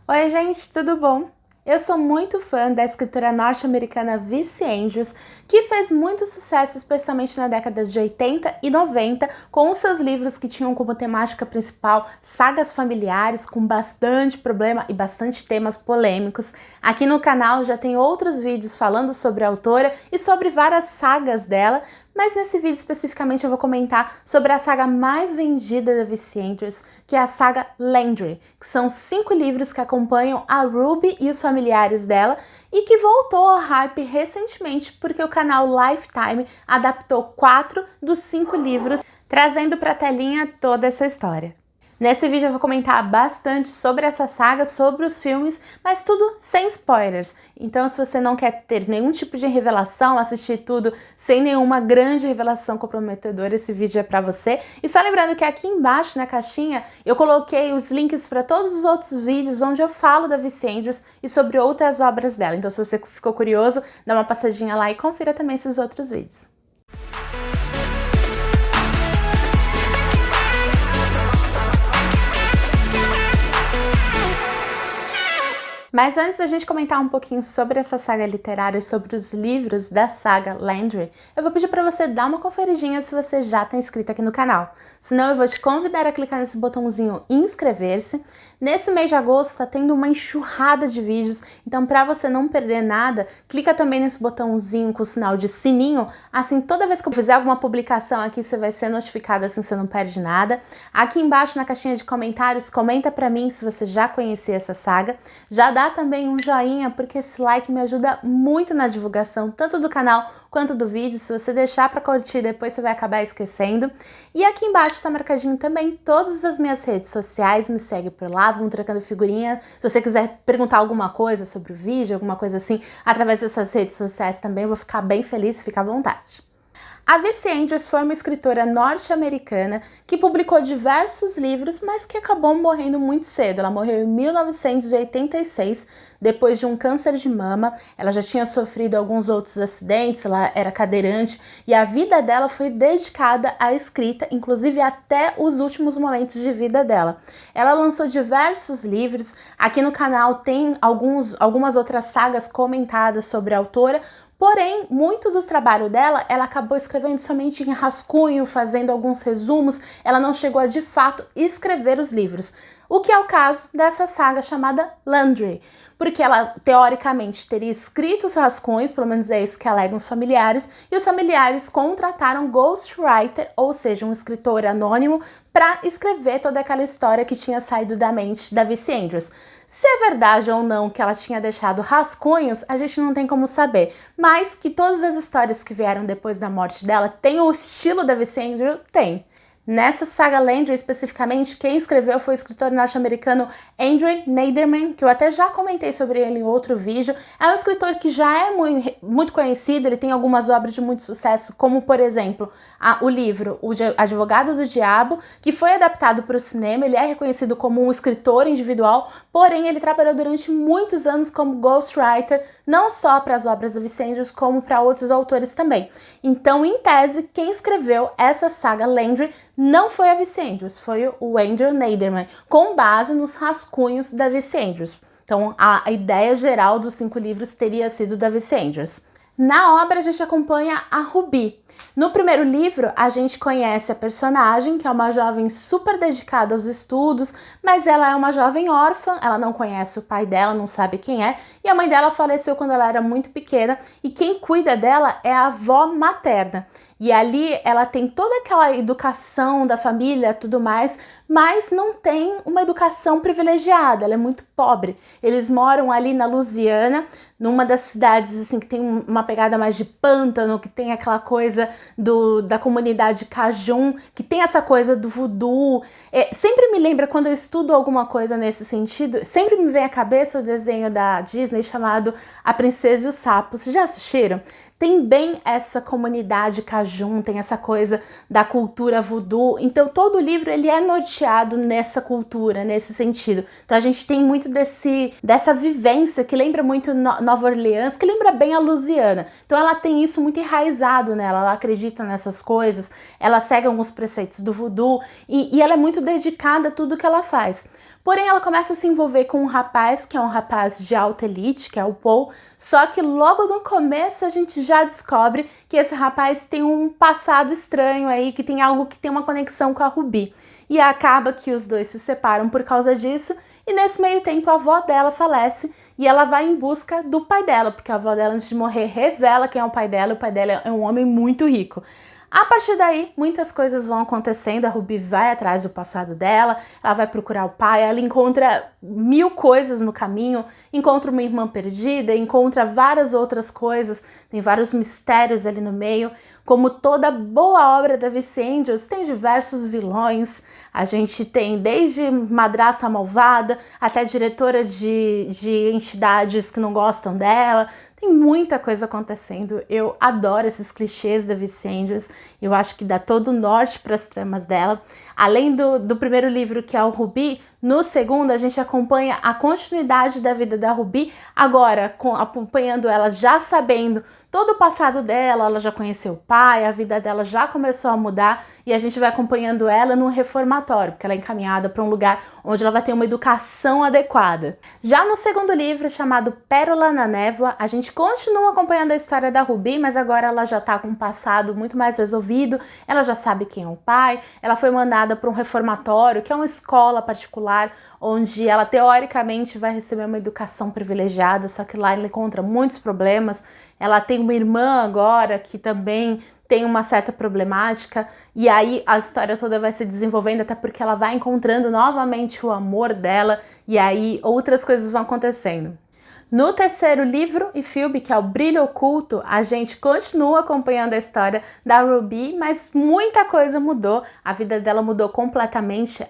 Oi gente, tudo bom? Eu sou muito fã da escritora norte-americana V.C. Andrews, que fez muito sucesso, especialmente na década de 80 e 90, com os seus livros que tinham como temática principal sagas familiares com bastante problema e bastante temas polêmicos. Aqui no canal já tem outros vídeos falando sobre a autora e sobre várias sagas dela, mas nesse vídeo especificamente eu vou comentar sobre a saga mais vendida da V.C. Andrews, que é a saga Landry, que são 5 livros que acompanham a Ruby e os familiares dela e que voltou ao hype recentemente porque o canal Lifetime adaptou 4 dos 5 livros, trazendo para a telinha toda essa história. Nesse vídeo eu vou comentar bastante sobre essa saga, sobre os filmes, mas tudo sem spoilers. Então se você não quer ter nenhum tipo de revelação, assistir tudo sem nenhuma grande revelação comprometedora, esse vídeo é pra você. E só lembrando que aqui embaixo na caixinha eu coloquei os links para todos os outros vídeos onde eu falo da V.C. Andrews e sobre outras obras dela. Então se você ficou curioso, dá uma passadinha lá e confira também esses outros vídeos. Mas antes da gente comentar um pouquinho sobre essa saga literária e sobre os livros da saga Landry, eu vou pedir para você dar uma conferidinha se você já está inscrito aqui no canal. Senão eu vou te convidar a clicar nesse botãozinho inscrever-se. Nesse mês de agosto está tendo uma enxurrada de vídeos, então para você não perder nada, clica também nesse botãozinho com o sinal de sininho, assim toda vez que eu fizer alguma publicação aqui você vai ser notificado, assim você não perde nada. Aqui embaixo na caixinha de comentários, comenta para mim se você já conhecia essa saga, já dá também um joinha, porque esse like me ajuda muito na divulgação, tanto do canal quanto do vídeo. Se você deixar para curtir, depois você vai acabar esquecendo. E aqui embaixo está marcadinho também todas as minhas redes sociais, me segue por lá, vamos trocando figurinha. Se você quiser perguntar alguma coisa sobre o vídeo, alguma coisa assim, através dessas redes sociais também, eu vou ficar bem feliz, fica à vontade. A V.C. Andrews foi uma escritora norte-americana que publicou diversos livros, mas que acabou morrendo muito cedo. Ela morreu em 1986, depois de um câncer de mama. Ela já tinha sofrido alguns outros acidentes, ela era cadeirante, e a vida dela foi dedicada à escrita, inclusive até os últimos momentos de vida dela. Ela lançou diversos livros, aqui no canal tem algumas outras sagas comentadas sobre a autora. Porém, muito do trabalho dela, ela acabou escrevendo somente em rascunho, fazendo alguns resumos, ela não chegou a de fato escrever os livros. O que é o caso dessa saga chamada Landry, porque ela teoricamente teria escrito os rascunhos, pelo menos é isso que alegam os familiares, e os familiares contrataram ghostwriter, ou seja, um escritor anônimo, para escrever toda aquela história que tinha saído da mente da V.C. Andrews. Se é verdade ou não que ela tinha deixado rascunhos, a gente não tem como saber, mas que todas as histórias que vieram depois da morte dela têm o estilo da V.C. Andrews, tem. Nessa saga Landry, especificamente, quem escreveu foi o escritor norte-americano Andre Neiderman, que eu até já comentei sobre ele em outro vídeo. É um escritor que já é muito conhecido, ele tem algumas obras de muito sucesso, como, por exemplo, o livro O Advogado do Diabo, que foi adaptado para o cinema. Ele é reconhecido como um escritor individual, porém ele trabalhou durante muitos anos como ghostwriter, não só para as obras da V.C. Andrews, como para outros autores também. Então, em tese, quem escreveu essa saga Landry não foi a V.C. Andrews, foi o Andre Neiderman, com base nos rascunhos da V.C. Andrews. Então, a ideia geral dos 5 livros teria sido da V.C. Andrews. Na obra, a gente acompanha a Ruby. No primeiro livro, a gente conhece a personagem, que é uma jovem super dedicada aos estudos, mas ela é uma jovem órfã, ela não conhece o pai dela, não sabe quem é, e a mãe dela faleceu quando ela era muito pequena, e quem cuida dela é a avó materna. E ali ela tem toda aquela educação da família, tudo mais, mas não tem uma educação privilegiada, ela é muito pobre. Eles moram ali na Louisiana, numa das cidades assim que tem uma pegada mais de pântano, que tem aquela coisa da comunidade Cajun, que tem essa coisa do voodoo. Sempre me lembra, quando eu estudo alguma coisa nesse sentido, sempre me vem à cabeça o desenho da Disney chamado A Princesa e o Sapo. Vocês já assistiram? Tem bem essa comunidade Cajun, tem essa coisa da cultura voodoo. Então todo o livro ele é norteado nessa cultura, nesse sentido. Então a gente tem muito dessa vivência que lembra muito Nova Orleans, que lembra bem a Louisiana. Então ela tem isso muito enraizado nela, ela acredita nessas coisas, ela segue alguns preceitos do voodoo e ela é muito dedicada a tudo que ela faz. Porém, ela começa a se envolver com um rapaz, que é um rapaz de alta elite, que é o Paul, só que logo no começo a gente já descobre que esse rapaz tem um passado estranho aí, que tem algo que tem uma conexão com a Ruby. E acaba que os dois se separam por causa disso, e nesse meio tempo a avó dela falece e ela vai em busca do pai dela, porque a avó dela, antes de morrer, revela quem é o pai dela é um homem muito rico. A partir daí, muitas coisas vão acontecendo, a Ruby vai atrás do passado dela, ela vai procurar o pai, ela encontra mil coisas no caminho, encontra uma irmã perdida, encontra várias outras coisas, tem vários mistérios ali no meio. Como toda boa obra da V.C. Andrews, tem diversos vilões, a gente tem desde madrasta malvada até diretora de entidades que não gostam dela. Tem muita coisa acontecendo, eu adoro esses clichês da V.C. Andrews, eu acho que dá todo o norte para as tramas dela. Além do primeiro livro, que é o Ruby, no segundo a gente acompanha a continuidade da vida da Ruby, agora acompanhando ela já sabendo todo o passado dela, ela já conheceu o pai, a vida dela já começou a mudar e a gente vai acompanhando ela num reformatório, porque ela é encaminhada para um lugar onde ela vai ter uma educação adequada. Já no segundo livro, chamado Pérola na Névoa, a gente continua acompanhando a história da Ruby, mas agora ela já tá com um passado muito mais resolvido, ela já sabe quem é o pai, ela foi mandada para um reformatório, que é uma escola particular, onde ela teoricamente vai receber uma educação privilegiada, só que lá ela encontra muitos problemas. Ela tem uma irmã agora que também tem uma certa problemática, e aí a história toda vai se desenvolvendo, até porque ela vai encontrando novamente o amor dela, e aí outras coisas vão acontecendo. No terceiro livro e filme, que é o Brilho Oculto, a gente continua acompanhando a história da Ruby, mas muita coisa mudou, a vida dela mudou completamente.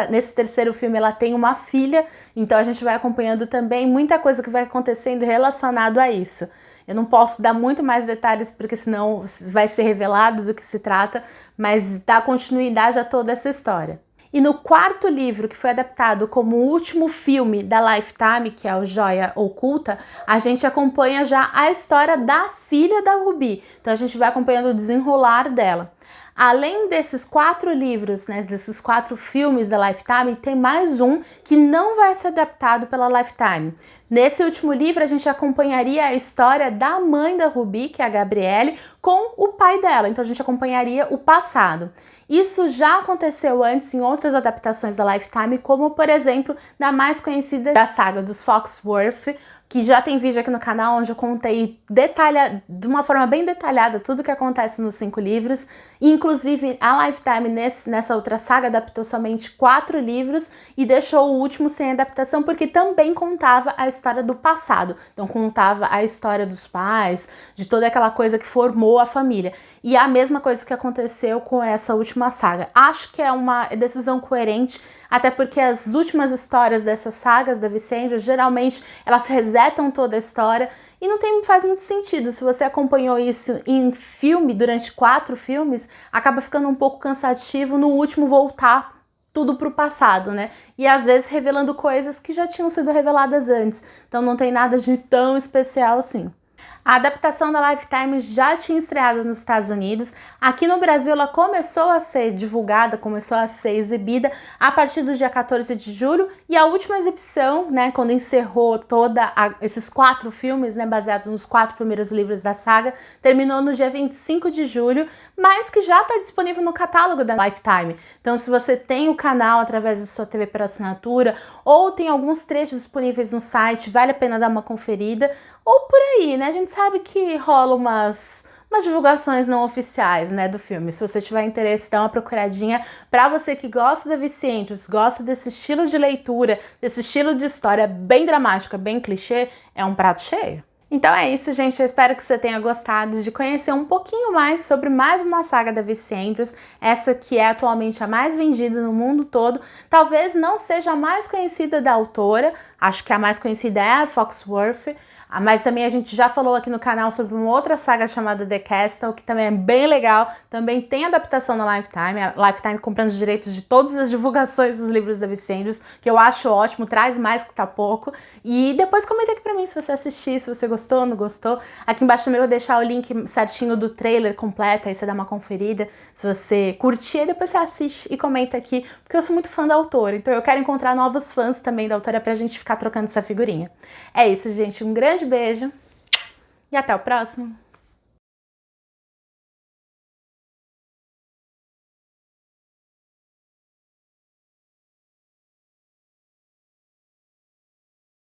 Nesse terceiro filme ela tem uma filha, então a gente vai acompanhando também muita coisa que vai acontecendo relacionado a isso. Eu não posso dar muito mais detalhes, porque senão vai ser revelado do que se trata, mas dá continuidade a toda essa história. E no quarto livro, que foi adaptado como o último filme da Lifetime, que é o Joia Oculta, a gente acompanha já a história da filha da Ruby. Então a gente vai acompanhando o desenrolar dela. Além desses 4 livros, né, desses 4 filmes da Lifetime, tem mais um que não vai ser adaptado pela Lifetime. Nesse último livro, a gente acompanharia a história da mãe da Ruby, que é a Gabrielle, com o pai dela. Então a gente acompanharia o passado. Isso já aconteceu antes em outras adaptações da Lifetime, como por exemplo, na mais conhecida da saga dos Foxworth, que já tem vídeo aqui no canal onde eu contei de uma forma bem detalhada tudo o que acontece nos 5 livros. Inclusive, a Lifetime nessa outra saga adaptou somente 4 livros e deixou o último sem adaptação, porque também contava a história do passado. Então contava a história dos pais, de toda aquela coisa que formou a família. E a mesma coisa que aconteceu com essa última saga. Acho que é uma decisão coerente, até porque as últimas histórias dessas sagas da V.C. Andrews, geralmente elas resetam toda a história e não faz muito sentido. Se você acompanhou isso em filme durante 4 filmes, acaba ficando um pouco cansativo no último voltar tudo pro passado, né? E às vezes revelando coisas que já tinham sido reveladas antes. Então não tem nada de tão especial assim. A adaptação da Lifetime já tinha estreado nos Estados Unidos. Aqui no Brasil ela começou a ser divulgada, começou a ser exibida a partir do dia 14 de julho, e a última exibição, né, quando encerrou esses 4 filmes, né, baseados nos 4 primeiros livros da saga, terminou no dia 25 de julho, mas que já está disponível no catálogo da Lifetime. Então se você tem o canal através da sua TV por assinatura, ou tem alguns trechos disponíveis no site, vale a pena dar uma conferida, ou por aí, né? A gente sabe que rola umas divulgações não oficiais, né, do filme. Se você tiver interesse, dá uma procuradinha. Pra você que gosta da V.C. Andrews, gosta desse estilo de leitura, desse estilo de história bem dramática, bem clichê, é um prato cheio. Então é isso, gente. Eu espero que você tenha gostado de conhecer um pouquinho mais sobre mais uma saga da V.C. Andrews, essa que é atualmente a mais vendida no mundo todo. Talvez não seja a mais conhecida da autora, acho que a mais conhecida é a Foxworth, mas também a gente já falou aqui no canal sobre uma outra saga chamada The Castle, que também é bem legal, também tem adaptação na Lifetime, a Lifetime comprando os direitos de todas as divulgações dos livros da V.C. Andrews, que eu acho ótimo, traz mais que tá pouco. E depois comenta aqui pra mim se você assistiu, se você gostou gostou, não gostou. Aqui embaixo também eu vou deixar o link certinho do trailer completo, aí você dá uma conferida. Se você curtir, aí depois você assiste e comenta aqui, porque eu sou muito fã da autora, então eu quero encontrar novos fãs também da autora pra gente ficar trocando essa figurinha. É isso, gente. Um grande beijo e até o próximo!